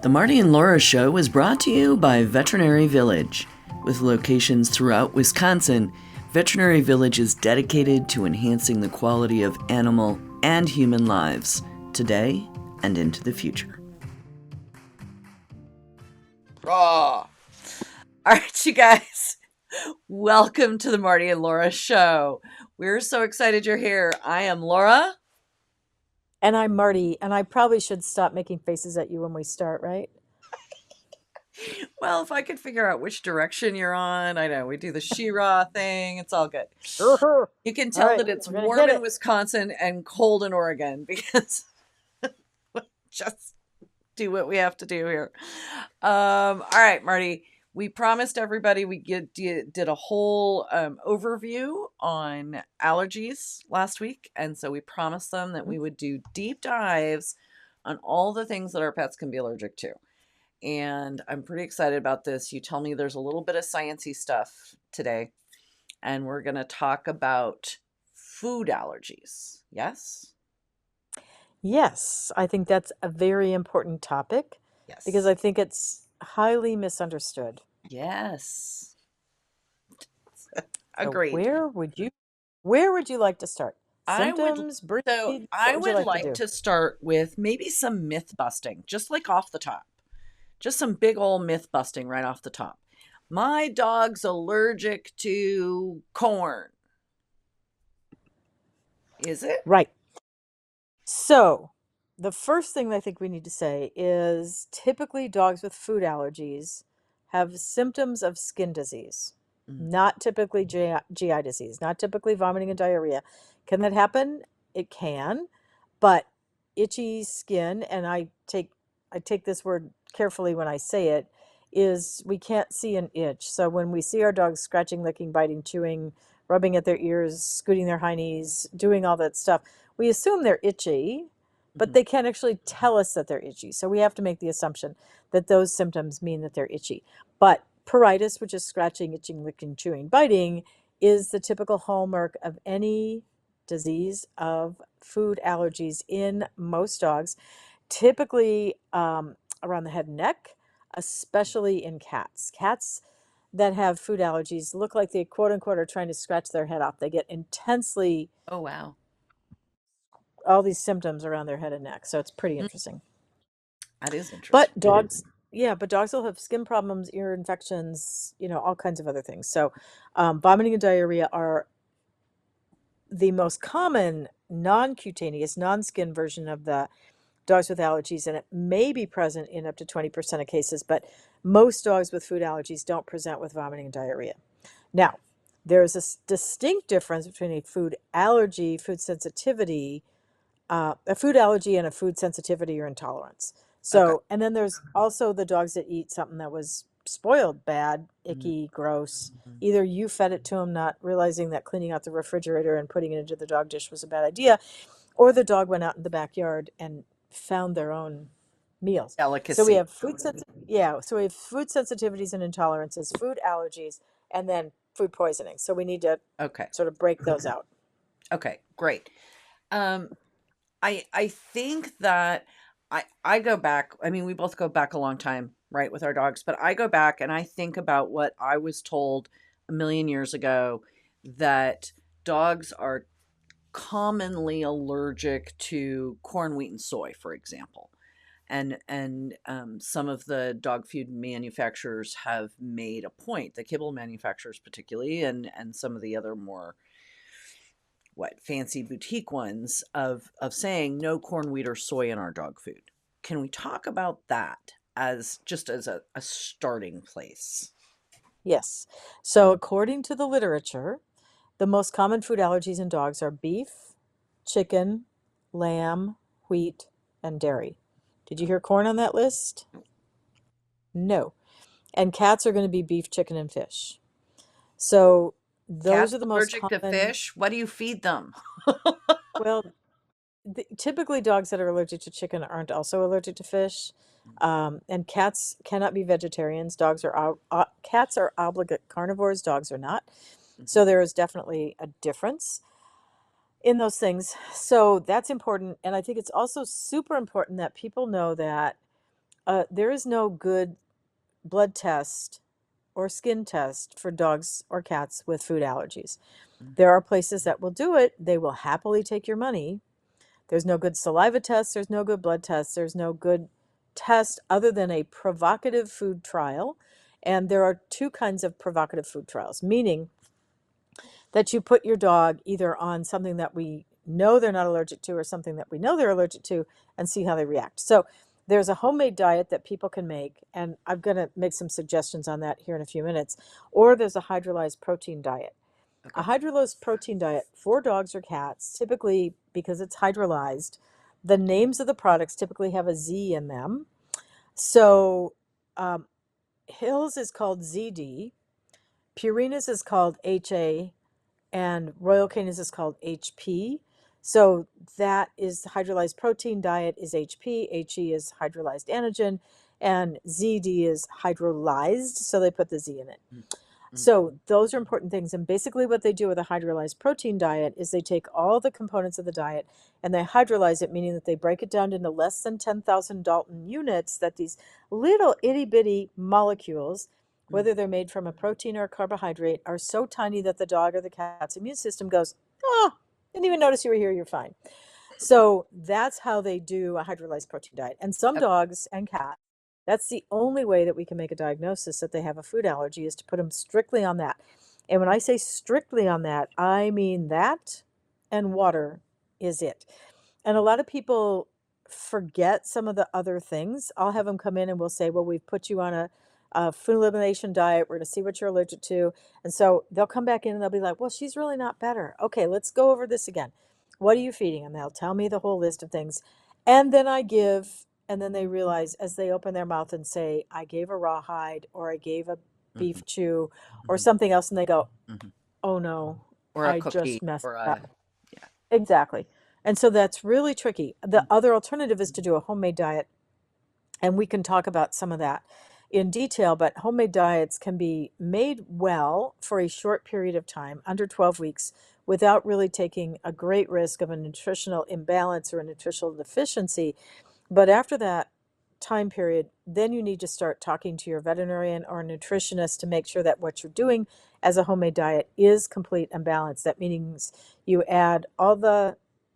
The Marty and Laura Show is brought to you by Veterinary Village. With locations throughout Wisconsin, Veterinary Village is dedicated to enhancing the quality of animal and human lives today and into the future. Raw. All right, you guys. Welcome to the Marty and Laura Show. We're so excited you're here. I am Laura. And I'm Marty, and I probably should stop making faces at you when we start, right? Well, if I could figure out which direction you're on, I know we do the She-Ra thing. It's all good. You can tell that it's warm in Wisconsin and cold in Oregon because just do what we have to do here. All right, Marty. We promised everybody we did a whole overview on allergies last week. And so we promised them that we would do deep dives on all the things that our pets can be allergic to. And I'm pretty excited about this. You tell me there's a little bit of sciencey stuff today. And we're going to talk about food allergies. Yes? Yes, I think that's a very important topic. Yes. Because I think it's highly misunderstood. Yes. Agreed. So where would you like to start? Symptoms, breeds? I would like to start with maybe some myth busting, just like off the top. Just some big old myth busting right off the top. My dog's allergic to corn. Is it? Right. So the first thing I think we need to say is typically dogs with food allergies have symptoms of skin disease, not typically GI disease, not typically vomiting and diarrhea. Can that happen? It can, but itchy skin, and I take this word carefully when I say it, is we can't see an itch. So when we see our dogs scratching, licking, biting, chewing, rubbing at their ears, scooting their high knees, doing all that stuff, we assume they're itchy, but they can't actually tell us that they're itchy. So we have to make the assumption that those symptoms mean that they're itchy. But pruritus, which is scratching, itching, licking, chewing, biting, is the typical hallmark of any disease of food allergies in most dogs, typically around the head and neck, especially in cats. Cats that have food allergies look like they, quote unquote, are trying to scratch their head off. They get intensely... Oh, wow. All these symptoms around their head and neck. So it's pretty interesting. That is interesting. But dogs will have skin problems, ear infections, all kinds of other things. So vomiting and diarrhea are the most common non-cutaneous, non-skin version of the dogs with allergies, and it may be present in up to 20% of cases, but most dogs with food allergies don't present with vomiting and diarrhea. Now, there's a distinct difference between a food allergy, food sensitivity, a food allergy and a food sensitivity or intolerance. So, and then there's also the dogs that eat something that was spoiled, bad, icky, gross. Either you fed it to them, not realizing that cleaning out the refrigerator and putting it into the dog dish was a bad idea, or the dog went out in the backyard and found their own meals. Delicacy. So we have food sensitivities and intolerances, food allergies, and then food poisoning. So we need to sort of break those out. Okay, great. I think that I go back, I mean, we both go back a long time, right, with our dogs, but I go back and I think about what I was told a million years ago, that dogs are commonly allergic to corn, wheat, and soy, for example. And some of the dog food manufacturers have made a point, the kibble manufacturers particularly, and some of the other more fancy boutique ones, of saying no corn, wheat, or soy in our dog food. Can we talk about that as a starting place? Yes. So according to the literature, the most common food allergies in dogs are beef, chicken, lamb, wheat, and dairy. Did you hear corn on that list? No. And cats are going to be beef, chicken, and fish. So those Cats are the most allergic to fish? What do you feed them? Well, typically dogs that are allergic to chicken aren't also allergic to fish. And cats cannot be vegetarians. Cats are obligate carnivores. Dogs are not. So there is definitely a difference in those things. So that's important. And I think it's also super important that people know that there is no good blood test or skin test for dogs or cats with food allergies. There are places that will do it. They will happily take your money. There's no good saliva test. There's no good blood test. There's no good test other than a provocative food trial. And there are two kinds of provocative food trials, meaning that you put your dog either on something that we know they're not allergic to or something that we know they're allergic to and see how they react. So there's a homemade diet that people can make, and I'm going to make some suggestions on that here in a few minutes. Or there's a hydrolyzed protein diet. A hydrolyzed protein diet for dogs or cats, typically because it's hydrolyzed, the names of the products typically have a Z in them. So Hill's is called ZD, Purina's is called HA, and Royal Canin's is called HP. So that is hydrolyzed protein diet is HP, HE is hydrolyzed antigen, and ZD is hydrolyzed, so they put the Z in it. So those are important things. And basically what they do with a hydrolyzed protein diet is they take all the components of the diet and they hydrolyze it, meaning that they break it down into less than 10,000 Dalton units, that these little itty bitty molecules, whether they're made from a protein or a carbohydrate, are so tiny that the dog or the cat's immune system goes, oh, didn't even notice you were here, you're fine. So that's how they do a hydrolyzed protein diet. And some dogs and cats, that's the only way that we can make a diagnosis that they have a food allergy, is to put them strictly on that. And when I say strictly on that, I mean that and water is it. And a lot of people forget some of the other things. I'll have them come in and we'll say, well, we've put you on a food elimination diet. We're going to see what you're allergic to. And so they'll come back in and they'll be like, well, she's really not better. Okay, let's go over this again. What are you feeding? And they'll tell me the whole list of things. And then and then they realize as they open their mouth and say, I gave a rawhide or I gave a beef chew or something else, and they go, oh no, Or a I cookie just messed or up. yeah. Exactly. And so that's really tricky. The other alternative is to do a homemade diet. And we can talk about some of that in detail, but homemade diets can be made well for a short period of time, under 12 weeks, without really taking a great risk of a nutritional imbalance or a nutritional deficiency. But after that time period, then you need to start talking to your veterinarian or nutritionist to make sure that what you're doing as a homemade diet is complete and balanced. That means you add all the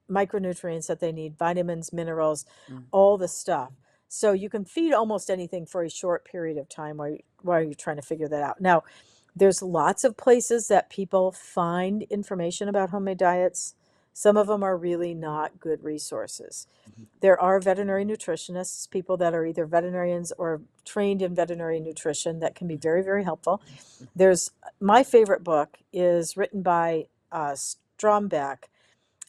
micronutrients that they need, vitamins, minerals, all the stuff. So you can feed almost anything for a short period of time while you're trying to figure that out. Now, there's lots of places that people find information about homemade diets. Some of them are really not good resources. There are veterinary nutritionists, people that are either veterinarians or trained in veterinary nutrition, that can be very, very helpful. There's my favorite book is written by Strombeck,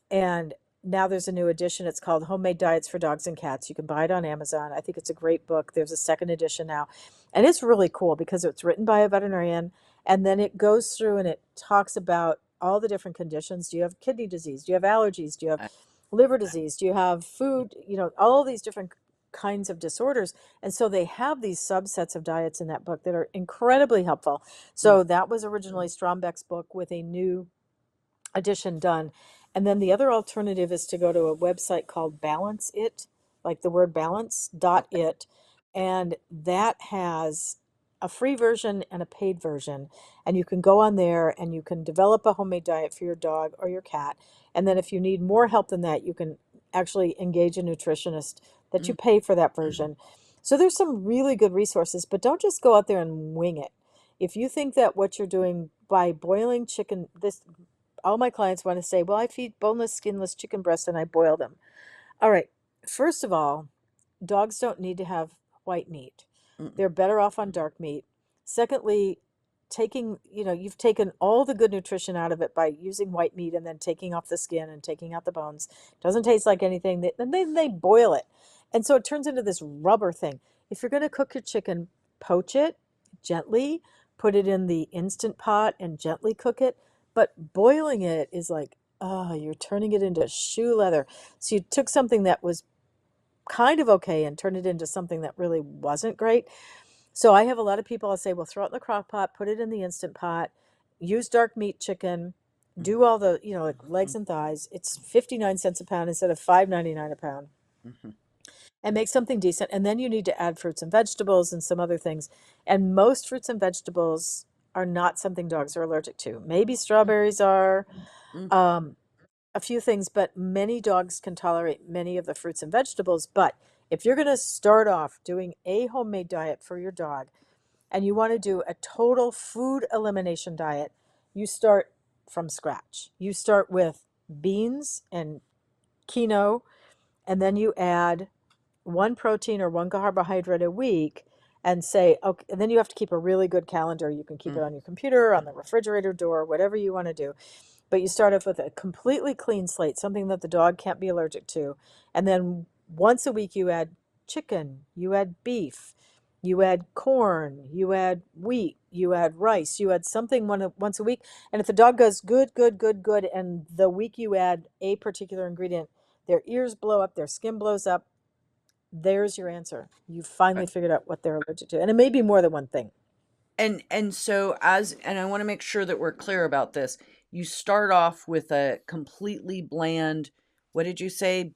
and now there's a new edition. It's called Homemade Diets for Dogs and Cats. You can buy it on Amazon. I think it's a great book. There's a second edition now. And it's really cool because it's written by a veterinarian. And then it goes through and it talks about all the different conditions. Do you have kidney disease? Do you have allergies? Do you have liver disease? Do you have food? All these different kinds of disorders. And so they have these subsets of diets in that book that are incredibly helpful. So that was originally Strombeck's book with a new edition done. And then the other alternative is to go to a website called Balance It, like the word balance, .it. And that has a free version and a paid version. And you can go on there and you can develop a homemade diet for your dog or your cat. And then if you need more help than that, you can actually engage a nutritionist that you pay for that version. So there's some really good resources, but don't just go out there and wing it. If you think that what you're doing by boiling chicken, all my clients want to say, well, I feed boneless, skinless chicken breasts and I boil them. All right. First of all, dogs don't need to have white meat. They're better off on dark meat. Secondly, you've taken all the good nutrition out of it by using white meat and then taking off the skin and taking out the bones. Doesn't taste like anything. Then they boil it. And so it turns into this rubber thing. If you're going to cook your chicken, poach it gently, put it in the Instant Pot and gently cook it. But boiling it is like, oh, you're turning it into shoe leather. So you took something that was kind of okay and turned it into something that really wasn't great. So I have a lot of people, I'll say, well, throw it in the crock pot, put it in the Instant Pot, use dark meat chicken, do all the, like legs and thighs. It's 59 cents a pound instead of $5.99 a pound. and make something decent. And then you need to add fruits and vegetables and some other things. And most fruits and vegetables are not something dogs are allergic to. Maybe strawberries are, Mm. um, a few things, but many dogs can tolerate many of the fruits and vegetables. But if you're going to start off doing a homemade diet for your dog and you want to do a total food elimination diet, you start from scratch. You start with beans and quinoa, and then you add one protein or one carbohydrate a week and say, okay, and then you have to keep a really good calendar. You can keep it Mm. on your computer, on the refrigerator door, whatever you want to do. But you start off with a completely clean slate, something that the dog can't be allergic to. And then once a week, you add chicken, you add beef, you add corn, you add wheat, you add rice, you add something once a week. And if the dog goes good, good, good, good, and the week you add a particular ingredient, their ears blow up, their skin blows up, there's your answer. You've finally figured out what they're allergic to. And it may be more than one thing. And so and I want to make sure that we're clear about this. You start off with a completely bland, what did you say?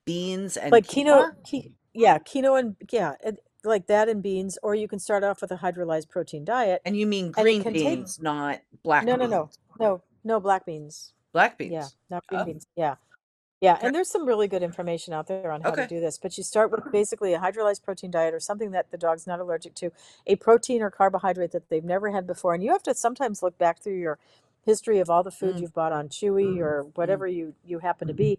Beans and Like quinoa, quinoa? yeah, quinoa and yeah, like that and beans, or you can start off with a hydrolyzed protein diet, And you mean and it green can take beans, not black no, no, no, beans. no, no black beans. Black Yeah, beans. not green Oh, beans. Yeah. Yeah, okay. and there's some really good information out there on how to Okay. do this, but you start with basically a hydrolyzed protein diet or something that the dog's not allergic to, a protein or carbohydrate that they've never had before. And you have to sometimes look back through your history of all the food Mm, you've bought on Chewy or mm, whatever you happen to be,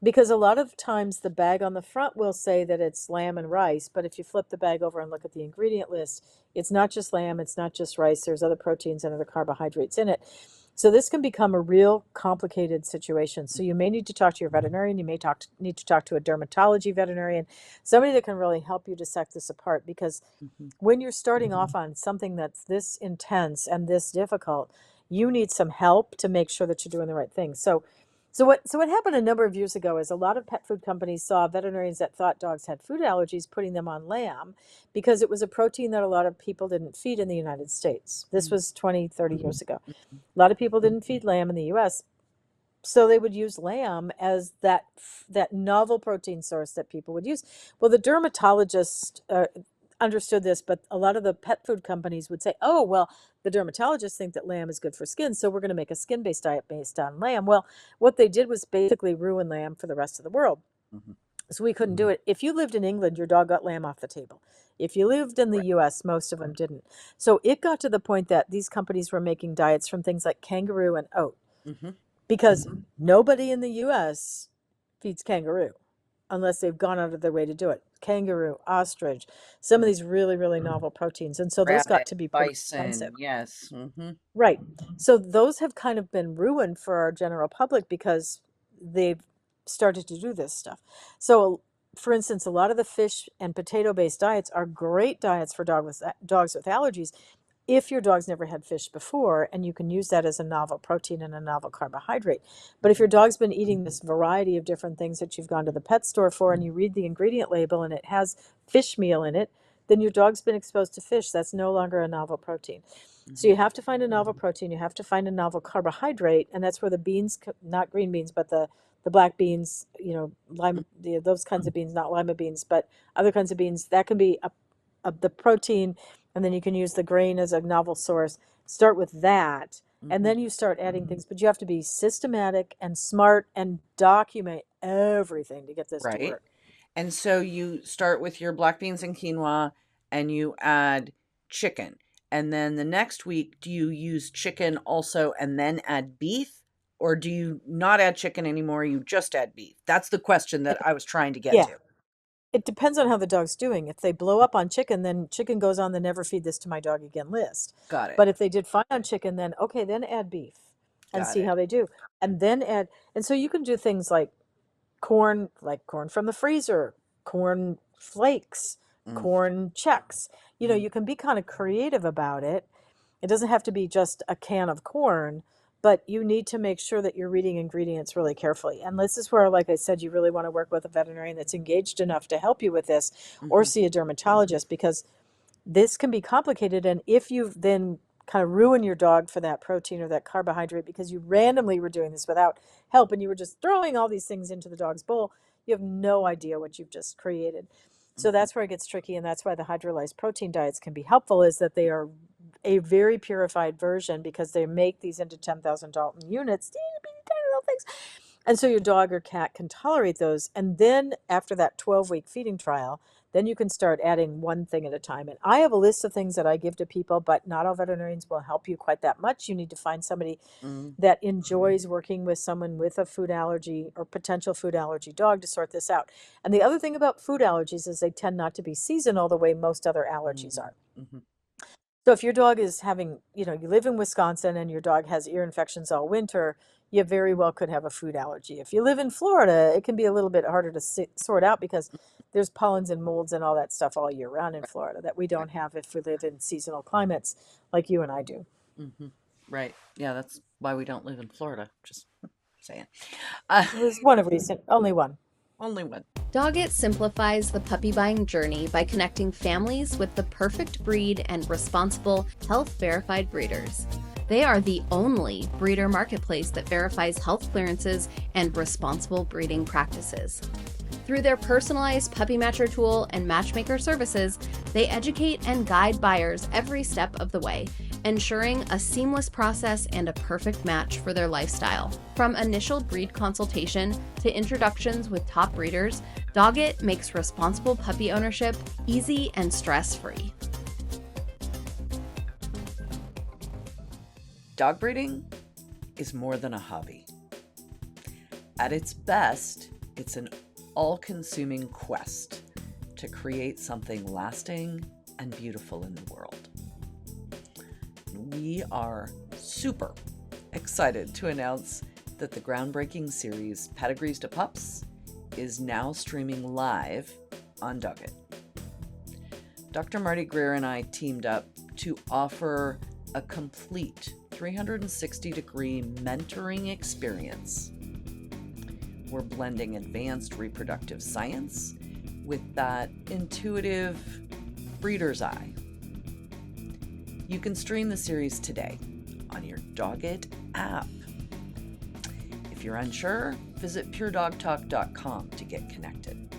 because a lot of times the bag on the front will say that it's lamb and rice, but if you flip the bag over and look at the ingredient list, it's not just lamb, it's not just rice, there's other proteins and other carbohydrates in it. So this can become a real complicated situation. So you may need to talk to your veterinarian. You may need to talk to a dermatology veterinarian, somebody that can really help you dissect this apart. Because mhm. when you're starting off on something that's this intense and this difficult, you need some help to make sure that you're doing the right thing. So what happened a number of years ago is a lot of pet food companies saw veterinarians that thought dogs had food allergies putting them on lamb because it was a protein that a lot of people didn't feed in the United States. This Mm, was 20, 30 years ago. mhm. A lot of people didn't feed lamb in the US, so they would use lamb as that novel protein source that people would use. Well, the dermatologist understood this, but a lot of the pet food companies would say, "Oh, well, the dermatologists think that lamb is good for skin, so we're going to make a skin-based diet based on lamb." Well, what they did was basically ruin lamb for the rest of the world. Mhm. So we couldn't do it. If you lived in England, your dog got lamb off the table. If you lived in the Right. US, most of them didn't. So it got to the point that these companies were making diets from things like kangaroo and oat Mhm. because nobody in the US feeds kangaroo unless they've gone out of their way to do it. Kangaroo, ostrich, some of Mm. these really, really novel proteins. And so those got Rabbit, to be pretty expensive. bison, yes. Mhm. Right. So those have kind of been ruined for our general public because they've started to do this stuff. So, for instance, a lot of the fish and potato-based diets are great diets for dogs with allergies if your dog's never had fish before, and you can use that as a novel protein and a novel carbohydrate. But if Mhm. your dog's been eating this variety of different things that you've gone to the pet store for, and you read the ingredient label and it has fish meal in it, then your dog's been exposed to fish. That's no longer a novel protein. So Mhm. you have to find a novel protein, you have to find a novel carbohydrate, and that's where the beans, not green beans, but the black beans, lima, those kinds of beans, not lima beans, but other kinds of beans, that can be the protein, and then you can use the grain as a novel source. Start with that, and Mhm. then you start adding things, but you have to be systematic and smart and document everything to get this to Right. work. And so you start with your black beans and quinoa and you add chicken. And then the next week, do you use chicken also and then add beef? Or do you not add chicken anymore? You just add beef? That's the question that I was trying to get Yeah. to. It depends on how the dog's doing. If they blow up on chicken, then chicken goes on the never feed this to my dog again list. Got it. But if they did fine on chicken, then okay, then add beef and Got see it. how they do. And then add, and so you can do things like corn from the freezer, corn flakes, Mm, corn checks. mm, You can be kind of creative about it. It doesn't have to be just a can of corn, but you need to make sure that you're reading ingredients really carefully. And this is where, like I said, you really want to work with a veterinarian that's engaged enough to help you with this, or mhm, see a dermatologist, because this can be complicated. And if you then kind of ruin your dog for that protein or that carbohydrate because you randomly were doing this without help and you were just throwing all these things into the dog's bowl, You have no idea what you've just created. So that's where it gets tricky, and that's why the hydrolyzed protein diets can be helpful, is that they are a very purified version, because they make these into 10,000 Dalton units, tiny little things. And so your dog or cat can tolerate those. And then after that 12-week feeding trial, then you can start adding one thing at a time. And I have a list of things that I give to people, but not all veterinarians will help you quite that much. You need to find somebody that enjoys working with someone with a food allergy or potential food allergy dog to sort this out. And the other thing about food allergies is they tend not to be seasonal the way most other allergies are. So if your dog is having, you live in Wisconsin and your dog has ear infections all winter, you very well could have a food allergy. If you live in Florida, it can be a little bit harder to sort out, because there's pollens and molds and all that stuff all year round in Florida that we don't have if we live in seasonal climates like you and I do. Right. Yeah, that's why we don't live in Florida. Just saying. It was one of recent, only one. Only one. Doggett simplifies the puppy buying journey by connecting families with the perfect breed and responsible, health-verified breeders. They are the only breeder marketplace that verifies health clearances and responsible breeding practices. Through their personalized puppy matcher tool and matchmaker services, they educate and guide buyers every step of the way, ensuring a seamless process and a perfect match for their lifestyle. From initial breed consultation to introductions with top breeders, Doggett makes responsible puppy ownership easy and stress-free. Dog breeding is more than a hobby. At its best, it's an all-consuming quest to create something lasting and beautiful in the world. We are super excited to announce that the groundbreaking series Pedigrees to Pups is now streaming live on Doggett. Dr. Marty Greer and I teamed up to offer a complete 360-degree mentoring experience. We're blending advanced reproductive science with that intuitive breeder's eye. You can stream the series today on your Doggett app. If you're unsure, visit puredogtalk.com to get connected.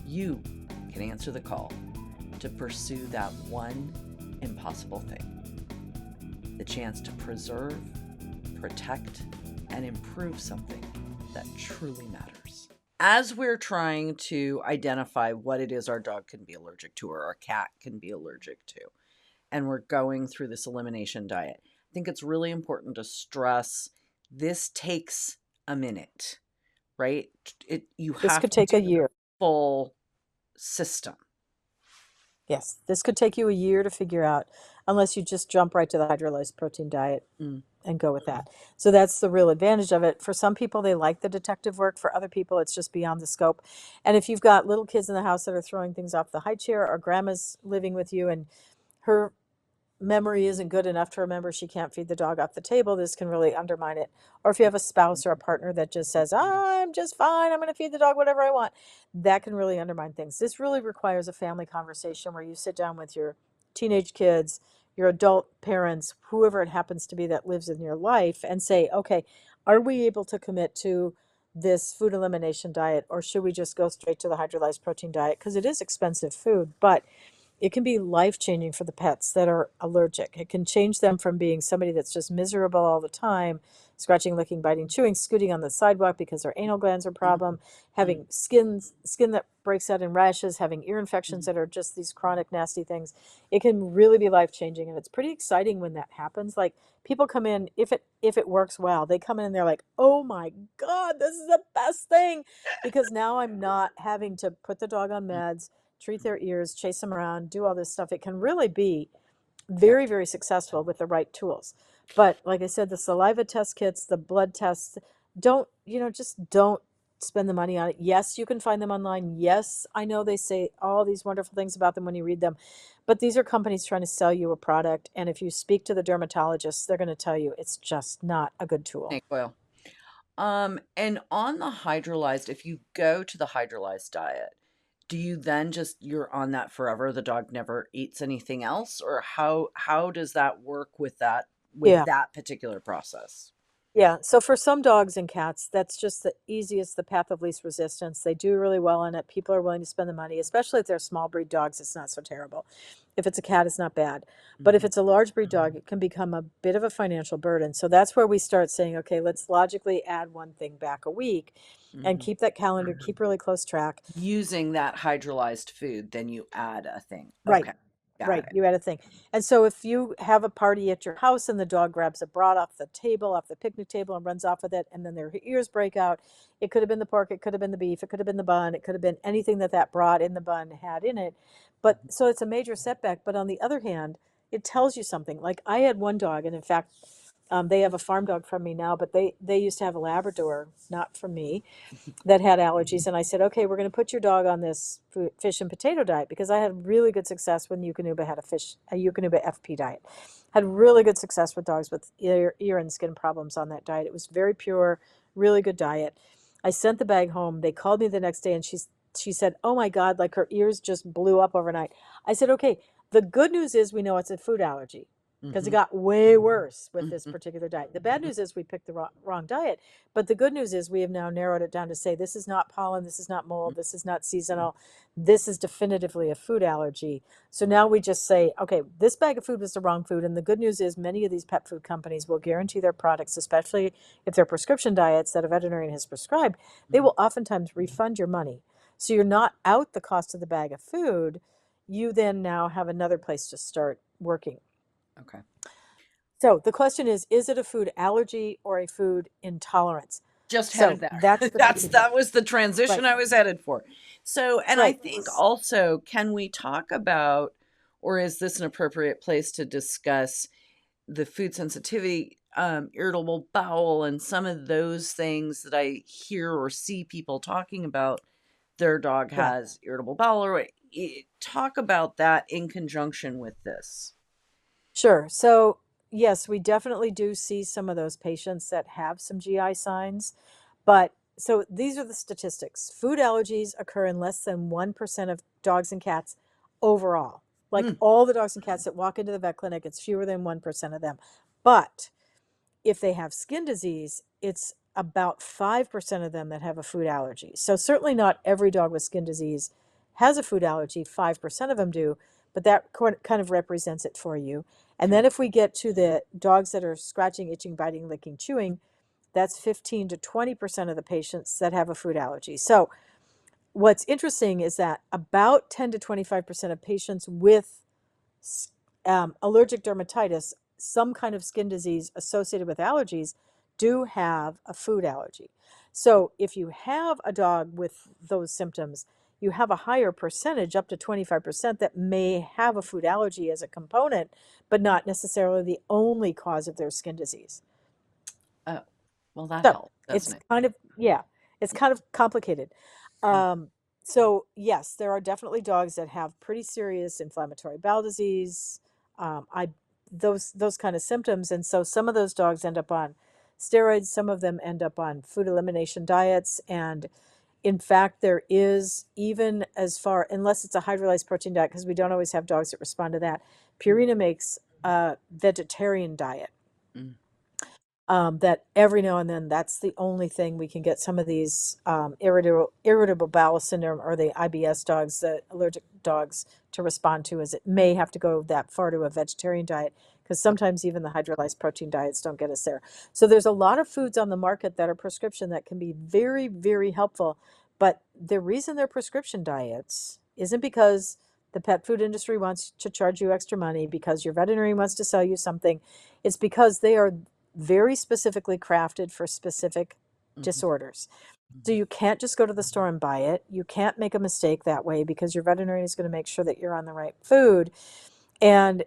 You can answer the call to pursue that one impossible thing. The chance to preserve, protect, and improve something that truly matters. As we're trying to identify what it is our dog can be allergic to or our cat can be allergic to, and we're going through this elimination diet, I think it's really important to stress this takes a minute, right? This could take a year. Full system. Yes, this could take you a year to figure out, unless you just jump right to the hydrolyzed protein diet and go with that. So that's the real advantage of it. For some people, they like the detective work. For other people, it's just beyond the scope. And if you've got little kids in the house that are throwing things off the high chair, or grandma's living with you and her memory isn't good enough to remember she can't feed the dog off the table, this can really undermine it. Or if you have a spouse or a partner that just says, I'm just fine, I'm going to feed the dog whatever I want, that can really undermine things. This really requires a family conversation where you sit down with your teenage kids, your adult parents, whoever it happens to be that lives in your life, and say, okay, are we able to commit to this food elimination diet, or should we just go straight to the hydrolyzed protein diet? Because it is expensive food, but it can be life-changing for the pets that are allergic. It can change them from being somebody that's just miserable all the time, scratching, licking, biting, chewing, scooting on the sidewalk because their anal glands are a problem, having skin that breaks out in rashes, having ear infections that are just these chronic nasty things. It can really be life-changing, and it's pretty exciting when that happens. Like, people come in, if it works well, they come in and they're like, oh my God, this is the best thing, because now I'm not having to put the dog on meds, treat their ears, chase them around, do all this stuff. It can really be very, very successful with the right tools. But like I said, the saliva test kits, the blood tests, just don't spend the money on it. Yes, you can find them online. Yes, I know they say all these wonderful things about them when you read them, but these are companies trying to sell you a product. And if you speak to the dermatologists, they're going to tell you it's just not a good tool. Snake oil. And on the hydrolyzed, if you go to the hydrolyzed diet, do you then you're on that forever? The dog never eats anything else? Or how does that work with that particular process? Yeah, so for some dogs and cats, that's just the easiest, the path of least resistance. They do really well in it. People are willing to spend the money, especially if they're small breed dogs, it's not so terrible. If it's a cat, it's not bad. But if Mhm. it's a large breed dog, it can become a bit of a financial burden. So that's where we start saying, okay, let's logically add one thing back a week and Mhm. keep that calendar, keep really close track. Using that hydrolyzed food, then you add a thing. Right. Okay, got Right. it. You had a thing. And so if you have a party at your house and the dog grabs a brat off the table, off the picnic table and runs off with it, and then their ears break out, it could have been the pork, it could have been the beef, it could have been the bun, it could have been anything that that brat in the bun had in it. But Mhm. so it's a major setback. But on the other hand, it tells you something. Like I had one dog, and in fact, they have a farm dog from me now, but they used to have a Labrador, not from me, that had allergies. And I said, okay, we're going to put your dog on this fish and potato diet because I had really good success when Eukanuba had a Eukanuba FP diet. Had really good success with dogs with ear and skin problems on that diet. It was very pure, really good diet. I sent the bag home. They called me the next day and she said, oh my God, like her ears just blew up overnight. I said, okay, the good news is we know it's a food allergy because it Mhm. got way worse with this Mhm. particular diet. The bad news is we picked the wrong diet. But the good news is we have now narrowed it down to say this is not pollen, this is not mold, this is not seasonal, this is definitively a food allergy. So now we just say, okay, this bag of food was the wrong food. And the good news is many of these pet food companies will guarantee their products, especially if they're prescription diets that a veterinarian has prescribed, they Mhm. will oftentimes refund your money. So you're not out the cost of the bag of food. You then now have another place to start working. Okay. So the question is it a food allergy or a food intolerance? Just headed So there. that's the tricky part. That was the transition Right, I was headed for. So, and I right. think also, can we talk about, or is this an appropriate place to discuss the food sensitivity, irritable bowel, and some of those things that I hear or see people talking about? Their dog Yeah, has irritable bowel, or talk about that in conjunction with this. sure. So yes, we definitely do see some of those patients that have some GI signs. But so these are the statistics. Food allergies occur in less than 1% of dogs and cats overall. Like Mm, all the dogs and cats that walk into the vet clinic, it's fewer than 1% of them. But if they have skin disease, it's about 5% of them that have a food allergy. So certainly not every dog with skin disease has a food allergy. 5% of them do, but that kind of represents it for you. And okay. then if we get to the dogs that are scratching, itching, biting, licking, chewing, that's 15 to 20% of the patients that have a food allergy. So what's interesting is that about 10 to 25% of patients with allergic dermatitis, some kind of skin disease associated with allergies, do have a food allergy. So if you have a dog with those symptoms, you have a higher percentage, up to 25%, that may have a food allergy as a component, but not necessarily the only cause of their skin disease. Oh, well, that So helps, it's doesn't it? kind of, yeah, it's kind of complicated. Mm, Um, so yes, there are definitely dogs that have pretty serious inflammatory bowel disease, I those kind of symptoms, and so some of those dogs end up on steroids. Some of them end up on food elimination diets, and in fact, there is even as far, unless it's a hydrolyzed protein diet, because we don't always have dogs that respond to that. mm, Purina makes a vegetarian diet mm, that every now and then that's the only thing we can get some of these irritable bowel syndrome or the IBS dogs, the allergic dogs, to respond to, is it may have to go that far to a vegetarian diet because okay. sometimes even the hydrolyzed protein diets don't get us there. So there's a lot of foods on the market that are prescription that can be very, very helpful. But the reason they're prescription diets isn't because the pet food industry wants to charge you extra money, because your veterinarian wants to sell you something. It's because they are very specifically crafted for specific Mhm, disorders. So mhm. you can't just go to the store and buy it. You can't make a mistake that way because your veterinarian is going to make sure that you're on the right food. And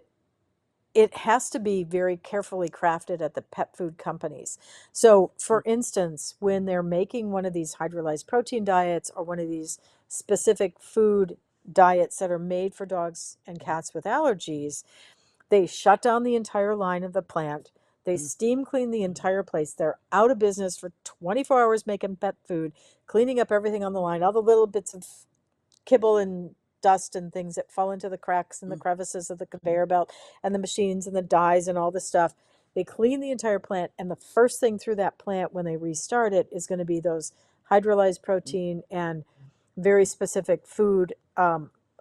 it has to be very carefully crafted at the pet food companies. So, for instance, when they're making one of these hydrolyzed protein diets or one of these specific food diets that are made for dogs and cats with allergies, they shut down the entire line of the plant. They Mm, steam clean the entire place. They're out of business for 24 hours making pet food, cleaning up everything on the line, all the little bits of kibble and dust and things that fall into the cracks and the mm, crevices of the conveyor belt and the machines and the dyes and all the stuff. They clean the entire plant, and the first thing through that plant when they restart it is going to be those hydrolyzed protein and very specific food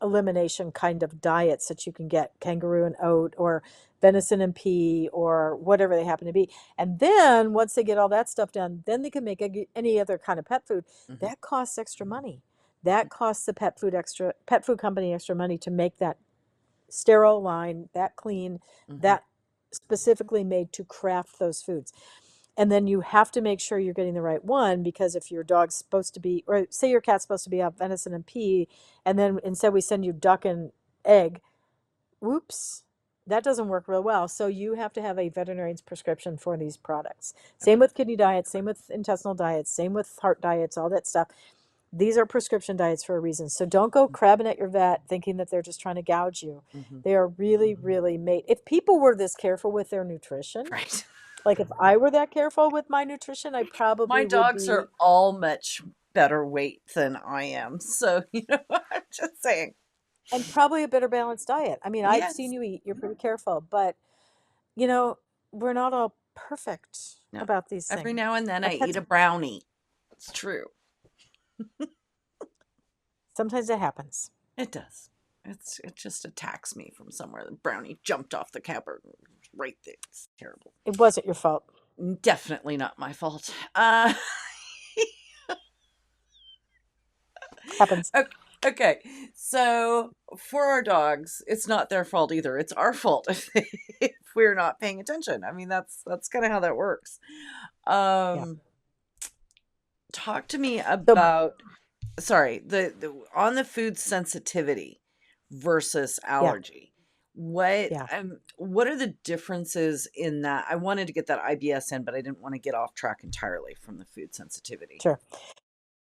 elimination kind of diets that you can get, kangaroo and oat or venison and pea or whatever they happen to be. And then once they get all that stuff done, then they can make any other kind of pet food. That costs extra money. That costs the pet food company extra money to make that sterile line, that clean, that specifically made to craft those foods. And then you have to make sure you're getting the right one, because if your dog's supposed to be, or say your cat's supposed to be on venison and pea, and then instead we send you duck and egg, whoops, that doesn't work real well. So you have to have a veterinarian's prescription for these products. Same with kidney diets, same with intestinal diets, same with heart diets, all that stuff. These are prescription diets for a reason. So don't go crabbing at your vet thinking that they're just trying to gouge you. They are really, really made. If people were this careful with their nutrition, Right. like if I were that careful with my nutrition, I probably My would dogs be. are all much better weight than I am. So, I'm just saying. And probably a better balanced diet. I mean, I've Yes. seen you eat. You're pretty careful. But, we're not all perfect No. about these things. Every now and then Our I pets- eat a brownie. It's true. Sometimes it happens. It does. It just attacks me from somewhere. The brownie jumped off the cupboard right there. It's terrible. It wasn't your fault. Definitely not my fault. Happens. Okay. So for our dogs, it's not their fault either. It's our fault if we're not paying attention. I mean, that's kind of how that works. Talk to me about the on the food sensitivity versus allergy. What are the differences in that? I wanted to get that IBS in, but I didn't want to get off track entirely from the food sensitivity. Sure.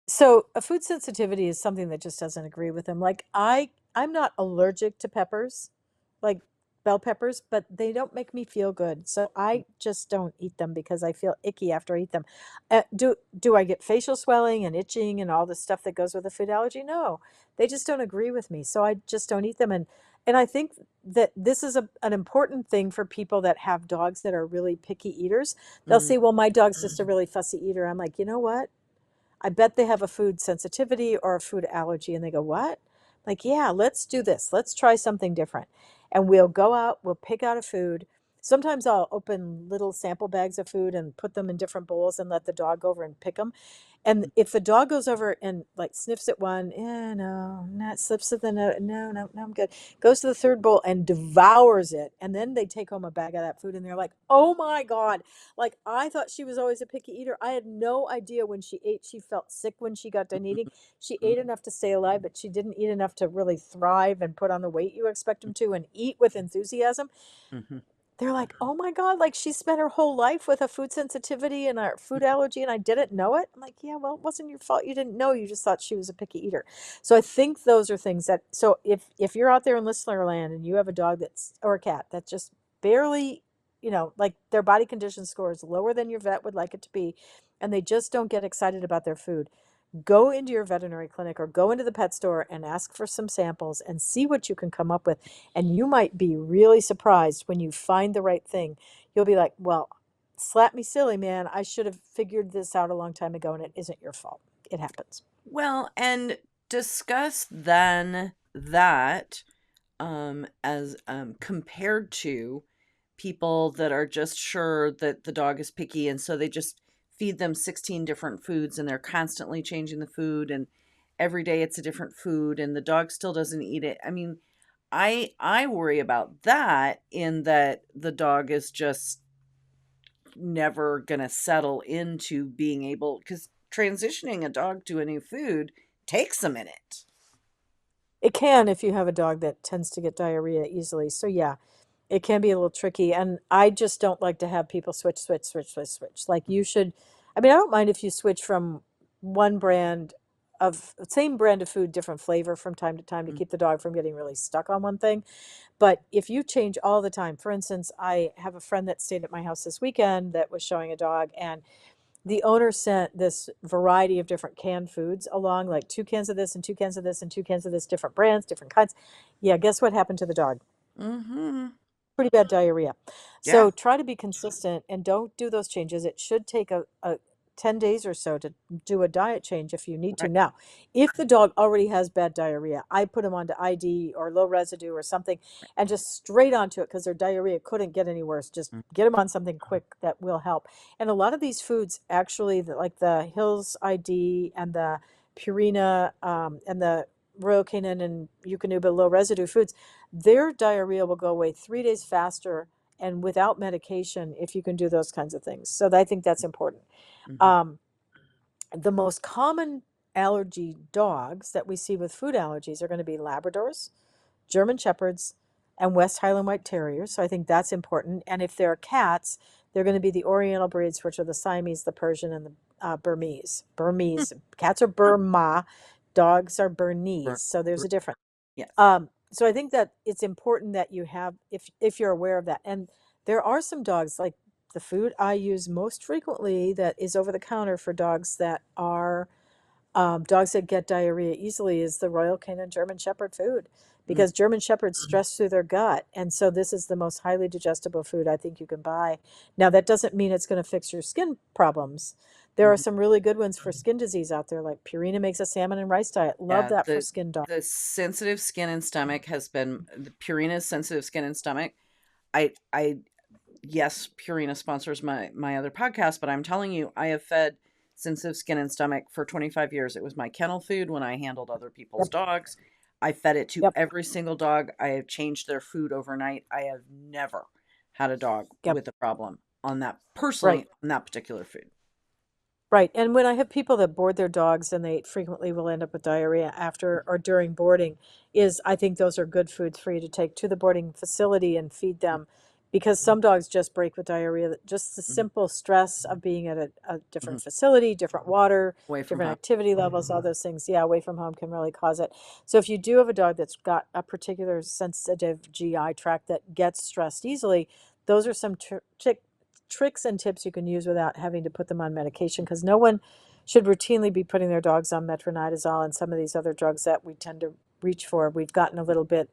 So a food sensitivity is something that just doesn't agree with them. Like I'm not allergic to peppers, like bell peppers, but they don't make me feel good. So I just don't eat them because I feel icky after I eat them. Do I get facial swelling and itching and all the stuff that goes with a food allergy? No, they just don't agree with me. So I just don't eat them. And I think that this is an important thing for people that have dogs that are really picky eaters. They'll say, well, my dog's just a really fussy eater. I'm like, you know what? I bet they have a food sensitivity or a food allergy. And they go, what? Like, yeah, let's do this. Let's try something different. And we'll go out, we'll pick out a food. Sometimes I'll open little sample bags of food and put them in different bowls and let the dog go over and pick them. And if the dog goes over and like sniffs at one, not slips at the no, I'm good. Goes to the third bowl and devours it. And then they take home a bag of that food and they're like, oh my God. Like I thought she was always a picky eater. I had no idea when she ate, she felt sick when she got done eating. She ate enough to stay alive, but she didn't eat enough to really thrive and put on the weight you expect them to and eat with enthusiasm. They're like, oh my God, like she spent her whole life with a food sensitivity and a food allergy and I didn't know it. I'm like, yeah, well, it wasn't your fault. You didn't know. You just thought she was a picky eater. So I think those are things that, so if you're out there in listener land and you have a dog or a cat that just barely, like their body condition score is lower than your vet would like it to be, and they just don't get excited about their food, go into your veterinary clinic or go into the pet store and ask for some samples and see what you can come up with. And you might be really surprised when you find the right thing. You'll be like, well, slap me silly, man. I should have figured this out a long time ago and it isn't your fault. It happens. Well, and discuss then that as compared to people that are just sure that the dog is picky and so they just feed them 16 different foods and they're constantly changing the food and every day it's a different food and the dog still doesn't eat it. I mean, I worry about that in that the dog is just never going to settle into being able, because transitioning a dog to a new food takes a minute. It can if you have a dog that tends to get diarrhea easily. So yeah, it can be a little tricky. And I just don't like to have people switch. Like you should, I mean, I don't mind if you switch from one same brand of food, different flavor from time to time to keep the dog from getting really stuck on one thing. But if you change all the time, for instance, I have a friend that stayed at my house this weekend that was showing a dog, and the owner sent this variety of different canned foods along, like 2 cans of this and 2 cans of this and 2 cans of this, different brands, different kinds. Yeah, guess what happened to the dog? pretty bad diarrhea. Yeah. So try to be consistent and don't do those changes. It should take a 10 days or so to do a diet change if you need to. Right. Now, if the dog already has bad diarrhea, I put them onto ID or low residue or something and just straight onto it because their diarrhea couldn't get any worse. Just Mm. get them on something quick that will help. And a lot of these foods, actually, like the Hills ID and the Purina and the Royal Canin and Eukanuba low residue foods, their diarrhea will go away 3 days faster and without medication if you can do those kinds of things. So I think that's important. Mhm. Um, the most common allergy dogs that we see with food allergies are going to be Labradors, German Shepherds, and West Highland White Terriers. So I think that's important. And if they're cats, they're going to be the Oriental breeds, which are the Siamese, the Persian, and the Burmese. Burmese. Cats are Burma, dogs are Bernese. So there's a difference. Yes. So I think that it's important that you have, if you're aware of that. And there are some dogs, like the food I use most frequently that is over the counter for dogs that are dogs that get diarrhea easily is the Royal Canin German Shepherd food because German Shepherds stress through their gut. And so this is the most highly digestible food I think you can buy. Now, that doesn't mean it's going to fix your skin problems. There are some really good ones for skin disease out there, like Purina makes a salmon and rice diet. Love that for skin dogs. The sensitive skin and stomach has been the Purina's sensitive skin and stomach. I yes, Purina sponsors my other podcast, but I'm telling you, I have fed sensitive skin and stomach for 25 years. It was my kennel food when I handled other people's dogs. I fed it to every single dog. I have changed their food overnight. I have never had a dog with a problem on that personally on that particular food. Right. And when I have people that board their dogs and they frequently will end up with diarrhea after or during boarding, I think those are good foods for you to take to the boarding facility and feed them because some dogs just break with diarrhea. Just the simple stress of being at a different facility, different water, different activity levels, all those things. Yeah, away from home can really cause it. So if you do have a dog that's got a particular sensitive GI tract that gets stressed easily, those are some tricks and tips you can use without having to put them on medication because no one should routinely be putting their dogs on metronidazole and some of these other drugs that we tend to reach for. We've gotten a little bit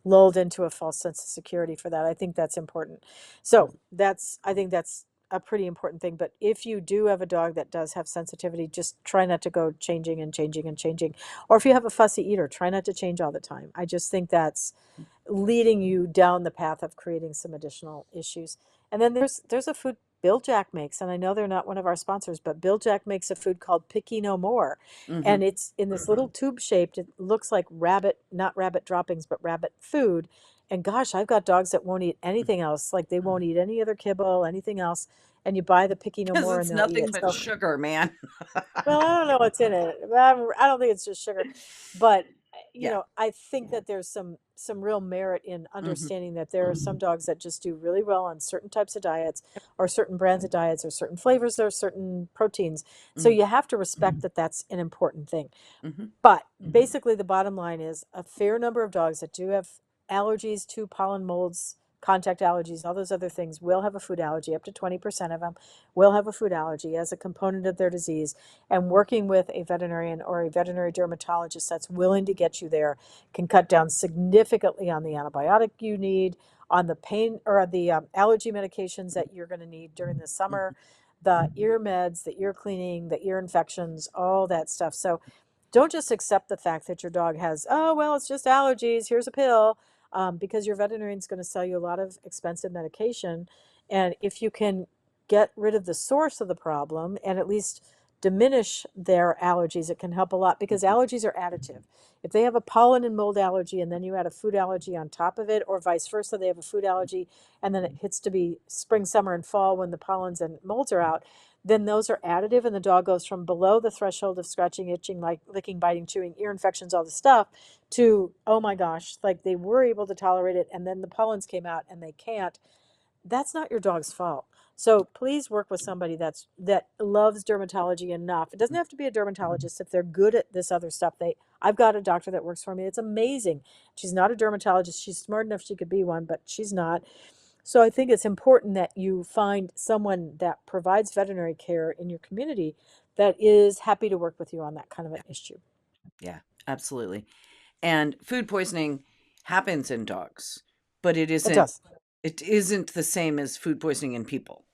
lulled into a false sense of security for that. I think that's important. So I think that's a pretty important thing. But if you do have a dog that does have sensitivity, just try not to go changing and changing and changing. Or if you have a fussy eater, try not to change all the time. I just think that's leading you down the path of creating some additional issues. And then there's a food Bill Jack makes, and I know they're not one of our sponsors, but Bill Jack makes a food called Picky No More. And it's in this little tube shaped, it looks like rabbit, not rabbit droppings, but rabbit food. And gosh, I've got dogs that won't eat anything else. Like they won't eat any other kibble, anything else. And you buy the Picky No More It's and they'll eat nothing it. but sugar, man. Well, I don't know what's in it. I don't think it's just sugar, but you know, I think that there's some real merit in understanding that there are some dogs that just do really well on certain types of diets or certain brands of diets or certain flavors or certain proteins. So you have to respect that that's an important thing. But basically, the bottom line is a fair number of dogs that do have allergies to pollen molds, contact allergies, all those other things will have a food allergy. Up to 20% of them will have a food allergy as a component of their disease. And working with a veterinarian or a veterinary dermatologist that's willing to get you there can cut down significantly on the antibiotic you need, on the pain or the allergy medications that you're going to need during the summer, the ear meds, the ear cleaning, the ear infections, all that stuff. So don't just accept the fact that your dog has, oh, well, it's just allergies, here's a pill, because your veterinarian's going to sell you a lot of expensive medication. And if you can get rid of the source of the problem and at least diminish their allergies, it can help a lot because allergies are additive. If they have a pollen and mold allergy and then you add a food allergy on top of it, or vice versa, they have a food allergy and then it hits to be spring, summer, and fall when the pollens and molds are out, then those are additive and the dog goes from below the threshold of scratching, itching, like licking, biting, chewing, ear infections, all the stuff, to, oh my gosh, like they were able to tolerate it and then the pollens came out and they can't. That's not your dog's fault. So please work with somebody that loves dermatology enough. It doesn't have to be a dermatologist if they're good at this other stuff. I've got a doctor that works for me. It's amazing. She's not a dermatologist. She's smart enough she could be one, but she's not. So I think it's important that you find someone that provides veterinary care in your community that is happy to work with you on that kind of an issue. Yeah, absolutely. And food poisoning happens in dogs, but it isn't It isn't the same as food poisoning in people,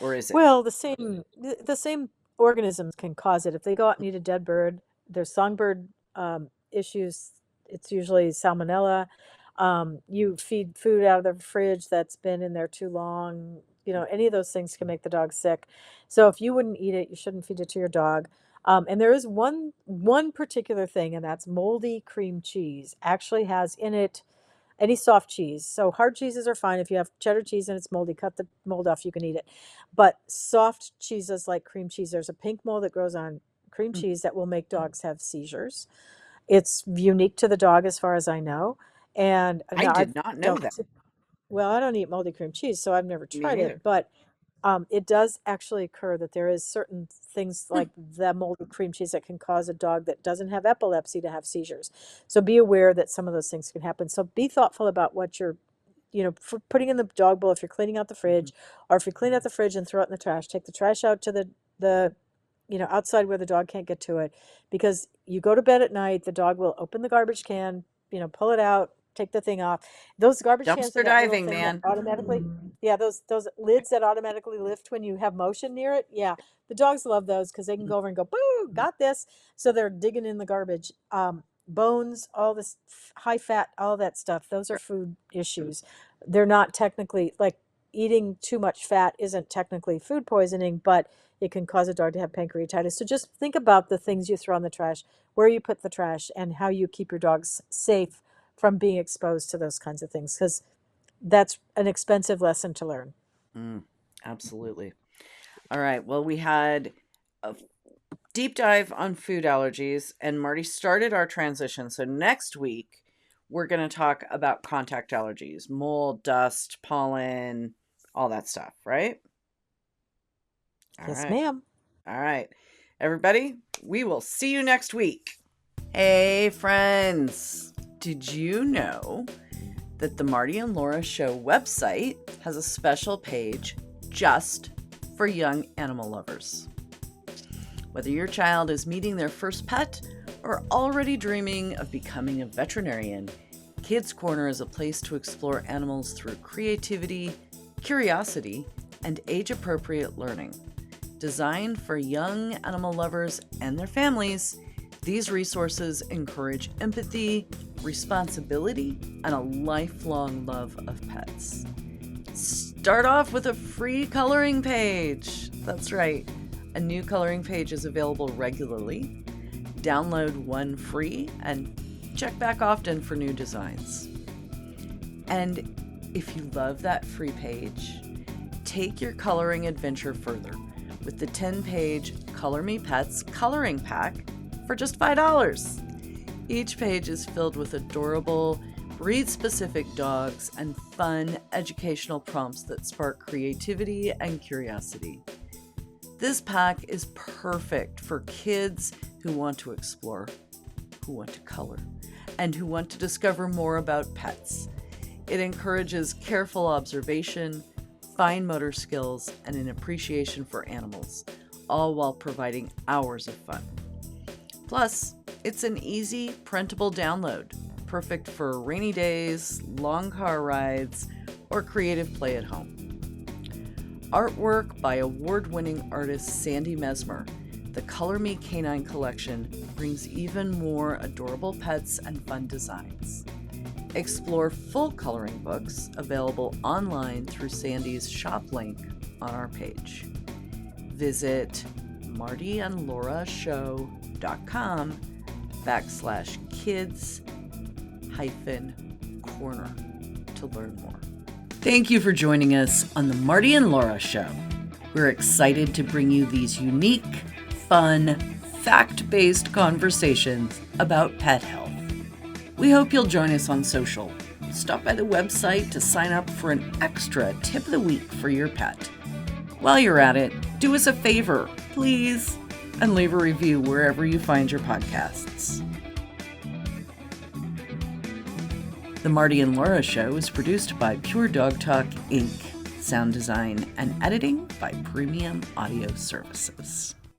or is it? Well, the same organisms can cause it. If they go out and eat a dead bird, there's songbird issues. It's usually salmonella. You feed food out of the fridge that's been in there too long. Any of those things can make the dog sick. So if you wouldn't eat it, you shouldn't feed it to your dog. And there is one particular thing, and that's moldy cream cheese. Actually has in it any soft cheese. So hard cheeses are fine. If you have cheddar cheese and it's moldy, cut the mold off, you can eat it. But soft cheeses like cream cheese, there's a pink mold that grows on cream cheese that will make dogs have seizures. It's unique to the dog as far as I know. And I now did not know that. well, I don't eat moldy cream cheese, so I've never Me tried neither. it. But it does actually occur that there is certain things like the moldy cream cheese that can cause a dog that doesn't have epilepsy to have seizures. So be aware that some of those things can happen. So be thoughtful about what you're, for putting in the dog bowl if you're cleaning out the fridge, or if you clean out the fridge and throw it in the trash. Take the trash out to the outside where the dog can't get to it, because you go to bed at night, the dog will open the garbage can, pull it out, take the thing off. Those garbage cans Dumpster are that little diving, thing man. that automatically, yeah, those lids that automatically lift when you have motion near it. Yeah, the dogs love those because they can go over and go, boo, got this. So they're digging in the garbage. Bones, all this high fat, all that stuff. Those are food issues. They're not technically like eating too much fat isn't technically food poisoning, but it can cause a dog to have pancreatitis. So just think about the things you throw in the trash, where you put the trash, and how you keep your dogs safe from being exposed to those kinds of things, because that's an expensive lesson to learn. Absolutely. All right. Well, we had a deep dive on food allergies, and Marty started our transition. So next week, we're going to talk about contact allergies, mold, dust, pollen, all that stuff, right? Yes, ma'am. All right. Everybody, we will see you next week. Hey, friends. Did you know that the Marty and Laura Show website has a special page just for young animal lovers? Whether your child is meeting their first pet or already dreaming of becoming a veterinarian, Kids Corner is a place to explore animals through creativity, curiosity, and age-appropriate learning. Designed for young animal lovers and their families, these resources encourage empathy, responsibility, and a lifelong love of pets. Start off with a free coloring page. That's right. A new coloring page is available regularly. Download one free and check back often for new designs. And if you love that free page, take your coloring adventure further with the 10-page Color Me Pets coloring pack for just $5. Each page is filled with adorable, breed-specific dogs and fun educational prompts that spark creativity and curiosity. This pack is perfect for kids who want to explore, who want to color, and who want to discover more about pets. It encourages careful observation, fine motor skills, and an appreciation for animals, all while providing hours of fun. Plus, it's an easy, printable download, perfect for rainy days, long car rides, or creative play at home. Artwork by award-winning artist Sandy Mesmer, the Color Me Canine Collection brings even more adorable pets and fun designs. Explore full coloring books available online through Sandy's shop link on our page. Visit martyandlaurashow.com/kids-corner to learn more. Thank you for joining us on the Marty and Laura Show. We're excited to bring you these unique, fun, fact-based conversations about pet health. We hope you'll join us on social. Stop by the website to sign up for an extra tip of the week for your pet. While you're at it, do us a favor, please, and leave a review wherever you find your podcasts. The Marty and Laura Show is produced by Pure Dog Talk, Inc. Sound design and editing by Premium Audio Services.